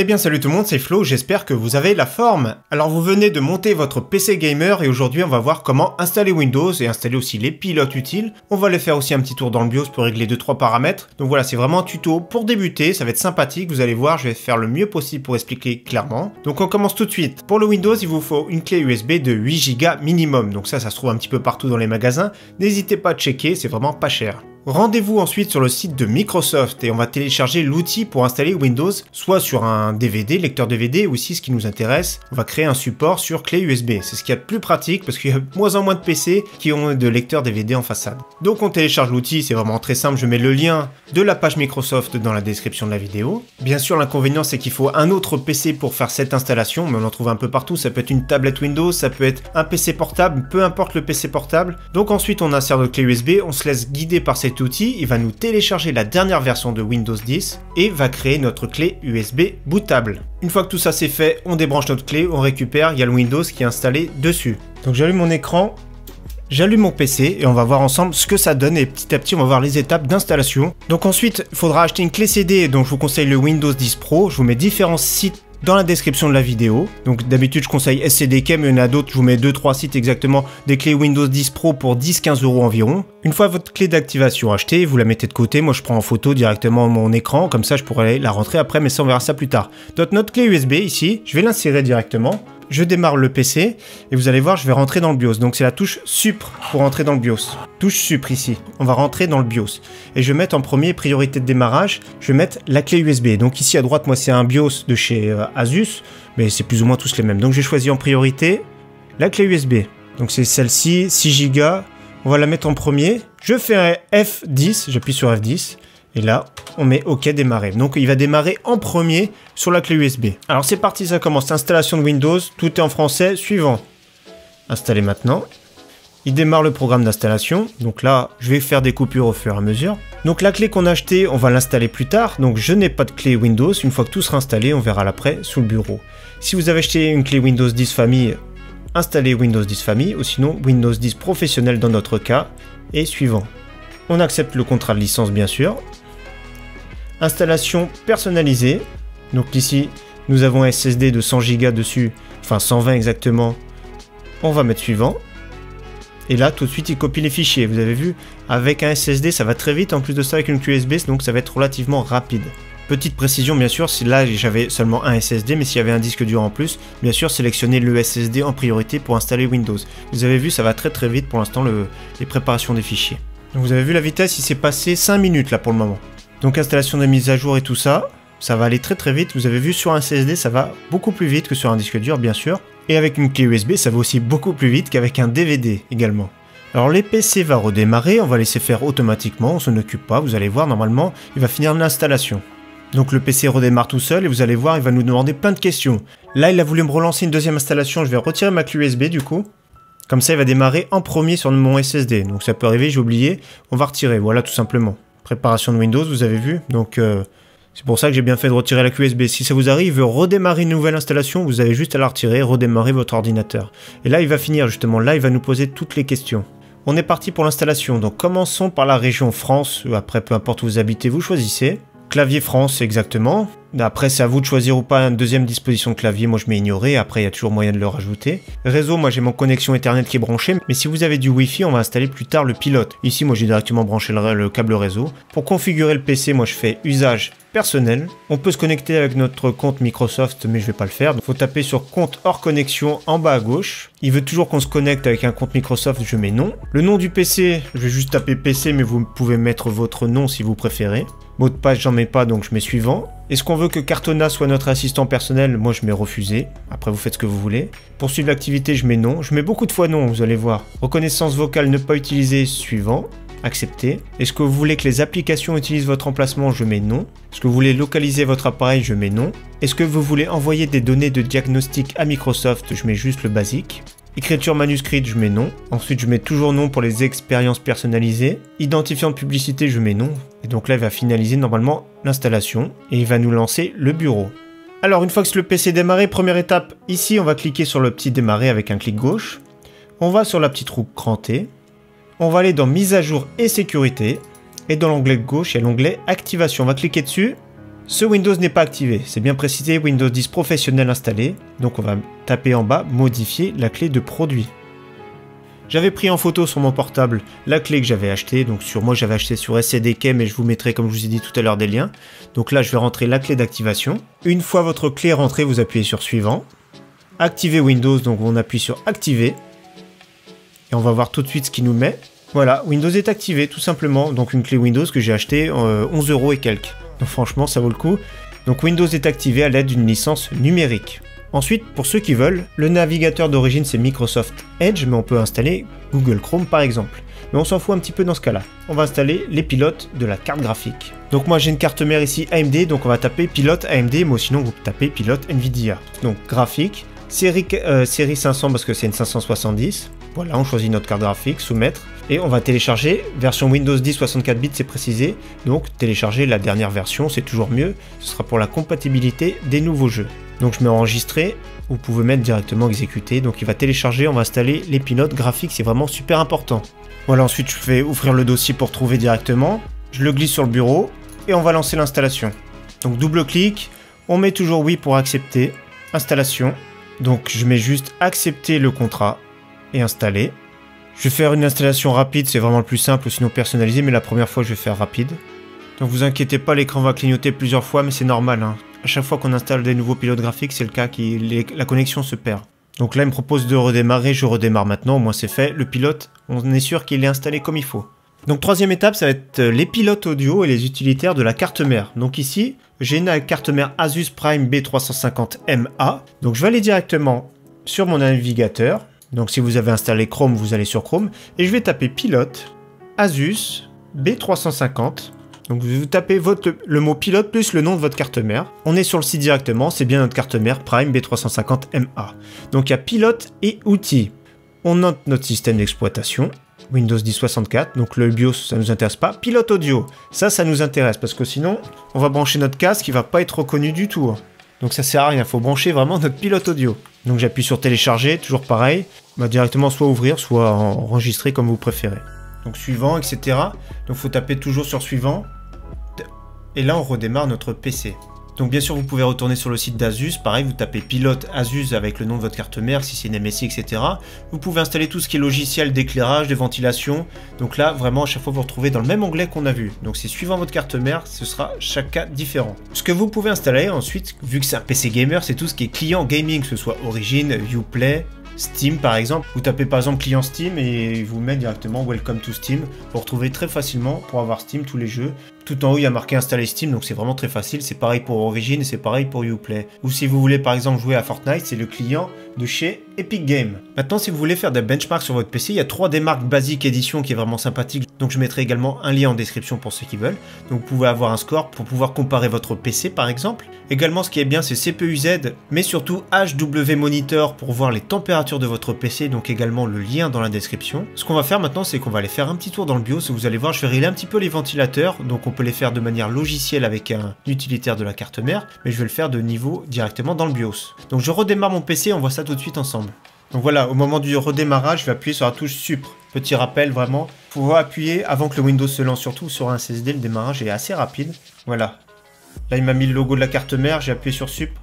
Eh bien salut tout le monde, c'est Flo, j'espère que vous avez la forme. Alors vous venez de monter votre PC gamer et aujourd'hui on va voir comment installer Windows et installer aussi les pilotes utiles. On va aller faire aussi un petit tour dans le BIOS pour régler 2-3 paramètres. Donc voilà, c'est vraiment un tuto pour débuter, ça va être sympathique, vous allez voir, je vais faire le mieux possible pour expliquer clairement. Donc on commence tout de suite. Pour le Windows, il vous faut une clé USB de 8 Go minimum, donc ça se trouve un petit peu partout dans les magasins. N'hésitez pas à checker, c'est vraiment pas cher. Rendez-vous ensuite sur le site de Microsoft et on va télécharger l'outil pour installer Windows, soit sur un DVD, lecteur DVD, ou si ce qui nous intéresse, on va créer un support sur clé USB. C'est ce qu'il y a de plus pratique parce qu'il y a de moins en moins de PC qui ont de lecteurs DVD en façade. Donc on télécharge l'outil, c'est vraiment très simple, je mets le lien de la page Microsoft dans la description de la vidéo. Bien sûr l'inconvénient c'est qu'il faut un autre PC pour faire cette installation, mais on en trouve un peu partout, ça peut être une tablette Windows, ça peut être un PC portable, peu importe le PC portable. Donc ensuite on insère notre clé USB, on se laisse guider par cet outil, il va nous télécharger la dernière version de Windows 10 et va créer notre clé USB bootable. Une fois que tout ça c'est fait, on débranche notre clé, on récupère, il y a le Windows qui est installé dessus. Donc j'allume mon écran, j'allume mon PC et on va voir ensemble ce que ça donne et petit à petit on va voir les étapes d'installation. Donc ensuite, il faudra acheter une clé CD, donc je vous conseille le Windows 10 Pro, je vous mets différents sites dans la description de la vidéo. Donc d'habitude je conseille SCDK, mais il y en a d'autres, je vous mets 2-3 sites exactement, des clés Windows 10 Pro pour 10-15 € environ. Une fois votre clé d'activation achetée, vous la mettez de côté, moi je prends en photo directement mon écran, comme ça je pourrai la rentrer après, mais ça on verra ça plus tard. Donc notre clé USB ici, je vais l'insérer directement. Je démarre le PC et vous allez voir, je vais rentrer dans le BIOS. Donc c'est la touche Supr pour rentrer dans le BIOS. Touche Supr ici. On va rentrer dans le BIOS. Et je vais mettre en premier priorité de démarrage, je vais mettre la clé USB. Donc ici à droite, moi c'est un BIOS de chez Asus, mais c'est plus ou moins tous les mêmes. Donc j'ai choisi en priorité la clé USB. Donc c'est celle-ci, 6 Go. On va la mettre en premier. Je fais un F10, j'appuie sur F10. Et là, on met OK démarrer. Donc il va démarrer en premier sur la clé USB. Alors c'est parti, ça commence. Installation de Windows, tout est en français. Suivant. Installer maintenant. Il démarre le programme d'installation. Donc là, je vais faire des coupures au fur et à mesure. Donc la clé qu'on a achetée, on va l'installer plus tard. Donc je n'ai pas de clé Windows. Une fois que tout sera installé, on verra l'après sous le bureau. Si vous avez acheté une clé Windows 10 Famille, installez Windows 10 Famille ou sinon Windows 10 Professionnel dans notre cas. Et suivant. On accepte le contrat de licence bien sûr. Installation personnalisée. Donc ici, nous avons un SSD de 100 Go dessus, enfin 120 exactement. On va mettre suivant. Et là, tout de suite, il copie les fichiers. Vous avez vu, avec un SSD, ça va très vite. En plus de ça, avec une clé USB, donc ça va être relativement rapide. Petite précision, bien sûr, si là j'avais seulement un SSD, mais s'il y avait un disque dur en plus, bien sûr, sélectionnez le SSD en priorité pour installer Windows. Vous avez vu, ça va très vite pour l'instant, les préparations des fichiers. Donc vous avez vu la vitesse, il s'est passé 5 minutes là pour le moment. Donc installation de mise à jour et tout ça, ça va aller très vite. Vous avez vu sur un SSD, ça va beaucoup plus vite que sur un disque dur bien sûr. Et avec une clé USB, ça va aussi beaucoup plus vite qu'avec un DVD également. Alors les PC va redémarrer, on va laisser faire automatiquement, on s'en occupe pas. Vous allez voir, normalement, il va finir l'installation. Donc le PC redémarre tout seul et vous allez voir, il va nous demander plein de questions. Là, il a voulu me relancer une deuxième installation, je vais retirer ma clé USB du coup. Comme ça, il va démarrer en premier sur mon SSD. Donc ça peut arriver, j'ai oublié, on va retirer, voilà tout simplement. Préparation de Windows, vous avez vu, donc c'est pour ça que j'ai bien fait de retirer la clé USB. Si ça vous arrive, il veut redémarrer une nouvelle installation, vous avez juste à la retirer, redémarrer votre ordinateur. Et là, il va finir justement, là, il va nous poser toutes les questions. On est parti pour l'installation, donc commençons par la région France, après peu importe où vous habitez, vous choisissez. Clavier France, exactement. Après, c'est à vous de choisir ou pas une deuxième disposition de clavier. Moi, je mets ignorer. Après, il y a toujours moyen de le rajouter. Réseau, moi, j'ai mon connexion Ethernet qui est branchée. Mais si vous avez du Wi-Fi, on va installer plus tard le pilote. Ici, moi, j'ai directement branché le câble réseau. Pour configurer le PC, moi, je fais usage personnel. On peut se connecter avec notre compte Microsoft, mais je vais pas le faire. Il faut taper sur compte hors connexion en bas à gauche. Il veut toujours qu'on se connecte avec un compte Microsoft, je mets non. Le nom du PC, je vais juste taper PC, mais vous pouvez mettre votre nom si vous préférez. Mot de passe, j'en mets pas, donc je mets suivant. Est-ce qu'on veut que Cartona soit notre assistant personnel? Moi, je mets refusé. Après, vous faites ce que vous voulez. Poursuivre l'activité, je mets non. Je mets beaucoup de fois non, vous allez voir. Reconnaissance vocale, ne pas utiliser, suivant. Accepter. Est-ce que vous voulez que les applications utilisent votre emplacement? Je mets non. Est-ce que vous voulez localiser votre appareil? Je mets non. Est-ce que vous voulez envoyer des données de diagnostic à Microsoft? Je mets juste le basique. Écriture manuscrite, je mets non. Ensuite, je mets toujours non pour les expériences personnalisées. Identifiant de publicité, je mets non. Et donc là, il va finaliser normalement l'installation et il va nous lancer le bureau. Alors, une fois que le PC est démarré, première étape, ici, on va cliquer sur le petit démarrer avec un clic gauche. On va sur la petite roue crantée. On va aller dans mise à jour et sécurité. Et dans l'onglet de gauche, il y a l'onglet activation. On va cliquer dessus. Ce Windows n'est pas activé, c'est bien précisé, Windows 10 professionnel installé. Donc on va taper en bas, modifier la clé de produit. J'avais pris en photo sur mon portable la clé que j'avais achetée, donc sur moi j'avais acheté sur SCDK, mais je vous mettrai comme je vous ai dit tout à l'heure des liens. Donc là je vais rentrer la clé d'activation. Une fois votre clé est rentrée, vous appuyez sur suivant. Activer Windows, donc on appuie sur activer. Et on va voir tout de suite ce qu'il nous met. Voilà, Windows est activé tout simplement, donc une clé Windows que j'ai achetée 11 € et quelques. Donc franchement ça vaut le coup. Donc Windows est activé à l'aide d'une licence numérique. Ensuite, pour ceux qui veulent, le navigateur d'origine c'est Microsoft Edge, mais on peut installer Google Chrome par exemple. Mais on s'en fout un petit peu dans ce cas-là. On va installer les pilotes de la carte graphique. Donc moi j'ai une carte mère ici AMD, donc on va taper pilote AMD, mais sinon vous tapez pilote Nvidia. Donc graphique, série 500 parce que c'est une 570. Voilà, on choisit notre carte graphique, soumettre, et on va télécharger, version Windows 10 64 bits c'est précisé, donc télécharger la dernière version, c'est toujours mieux, ce sera pour la compatibilité des nouveaux jeux. Donc je mets enregistrer, vous pouvez mettre directement exécuter, donc il va télécharger, on va installer les pilotes graphiques, c'est vraiment super important. Voilà, ensuite je fais ouvrir le dossier pour trouver directement, je le glisse sur le bureau, et on va lancer l'installation. Donc double clic, on met toujours oui pour accepter, installation, donc je mets juste accepter le contrat, et installer. Je vais faire une installation rapide, c'est vraiment le plus simple, sinon personnalisé, mais la première fois je vais faire rapide. Donc vous inquiétez pas, l'écran va clignoter plusieurs fois, mais c'est normal, hein. À chaque fois qu'on installe des nouveaux pilotes graphiques, c'est le cas, la connexion se perd. Donc là il me propose de redémarrer, je redémarre maintenant, au moins c'est fait. Le pilote, on est sûr qu'il est installé comme il faut. Donc troisième étape, ça va être les pilotes audio et les utilitaires de la carte mère. Donc ici, j'ai une carte mère Asus Prime B350MA. Donc je vais aller directement sur mon navigateur. Donc si vous avez installé Chrome, vous allez sur Chrome. Et je vais taper pilote Asus B350. Donc vous tapez le mot pilote plus le nom de votre carte mère. On est sur le site directement, c'est bien notre carte mère Prime B350MA. Donc il y a pilote et outils. On note notre système d'exploitation. Windows 10 64, donc le BIOS ça nous intéresse pas. Pilote audio, ça nous intéresse parce que sinon on va brancher notre casque qui va pas être reconnu du tout. Donc ça sert à rien, il faut brancher vraiment notre pilote audio. Donc j'appuie sur télécharger, toujours pareil, on va directement soit ouvrir, soit enregistrer comme vous préférez. Donc suivant, etc. Donc il faut taper toujours sur suivant. Et là on redémarre notre PC. Donc bien sûr vous pouvez retourner sur le site d'Asus, pareil vous tapez pilote Asus avec le nom de votre carte mère, si c'est une MSI, etc. Vous pouvez installer tout ce qui est logiciel d'éclairage, de ventilation. Donc là vraiment à chaque fois vous retrouvez dans le même onglet qu'on a vu. Donc c'est suivant votre carte mère, ce sera chaque cas différent. Ce que vous pouvez installer ensuite, vu que c'est un PC gamer, c'est tout ce qui est client gaming, que ce soit Origin, Uplay, Steam par exemple. Vous tapez par exemple client Steam et il vous met directement Welcome to Steam. Vous retrouvez très facilement pour avoir Steam tous les jeux. Tout en haut il y a marqué installer Steam, donc c'est vraiment très facile. C'est pareil pour Origin et c'est pareil pour Uplay. Ou si vous voulez par exemple jouer à Fortnite, c'est le client de chez Epic Games. Maintenant si vous voulez faire des benchmarks sur votre PC, il y a 3 démarques basiques édition qui est vraiment sympathique. Donc je mettrai également un lien en description pour ceux qui veulent. Donc vous pouvez avoir un score pour pouvoir comparer votre PC par exemple. Également ce qui est bien c'est CPU-Z, mais surtout HW Monitor pour voir les températures de votre PC, donc également le lien dans la description. Ce qu'on va faire maintenant c'est qu'on va aller faire un petit tour dans le BIOS, vous allez voir je vais régler un petit peu les ventilateurs, donc on peut les faire de manière logicielle avec un utilitaire de la carte mère, mais je vais le faire de niveau directement dans le BIOS. Donc je redémarre mon PC, on voit ça tout de suite ensemble. Donc voilà, au moment du redémarrage, je vais appuyer sur la touche Supr. Petit rappel vraiment, il faut appuyer avant que le Windows se lance, surtout sur un SSD, le démarrage est assez rapide. Voilà. Là il m'a mis le logo de la carte mère, j'ai appuyé sur Supr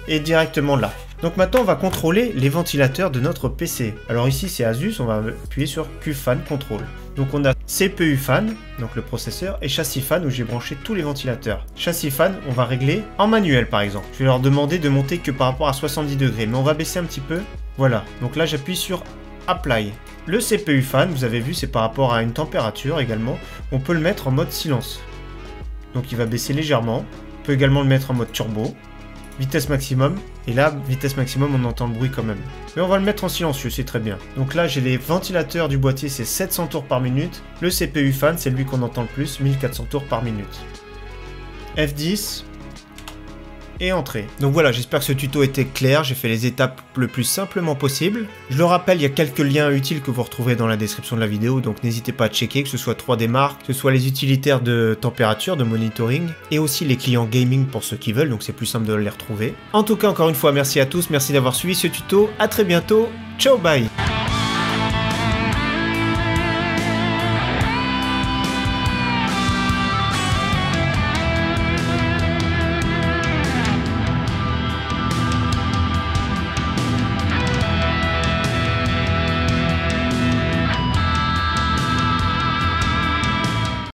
et directement là. Donc maintenant on va contrôler les ventilateurs de notre PC. Alors ici c'est Asus, on va appuyer sur QFan Control. Donc on a CPU fan, donc le processeur, et châssis fan où j'ai branché tous les ventilateurs. Châssis fan, on va régler en manuel par exemple. Je vais leur demander de monter que par rapport à 70 degrés, mais on va baisser un petit peu. Voilà, donc là j'appuie sur Apply. Le CPU fan, vous avez vu, c'est par rapport à une température également. On peut le mettre en mode silence. Donc il va baisser légèrement. On peut également le mettre en mode turbo. Vitesse maximum, et là, vitesse maximum, on entend le bruit quand même. Mais on va le mettre en silencieux, c'est très bien. Donc là, j'ai les ventilateurs du boîtier, c'est 700 tours par minute. Le CPU fan, c'est lui qu'on entend le plus, 1400 tours par minute. F10, et entrée. Donc voilà, j'espère que ce tuto était clair, j'ai fait les étapes le plus simplement possible. Je le rappelle, il y a quelques liens utiles que vous retrouverez dans la description de la vidéo, donc n'hésitez pas à checker, que ce soit 3D Mark, que ce soit les utilitaires de température, de monitoring, et aussi les clients gaming pour ceux qui veulent, donc c'est plus simple de les retrouver. En tout cas, encore une fois, merci à tous, merci d'avoir suivi ce tuto, à très bientôt, ciao bye.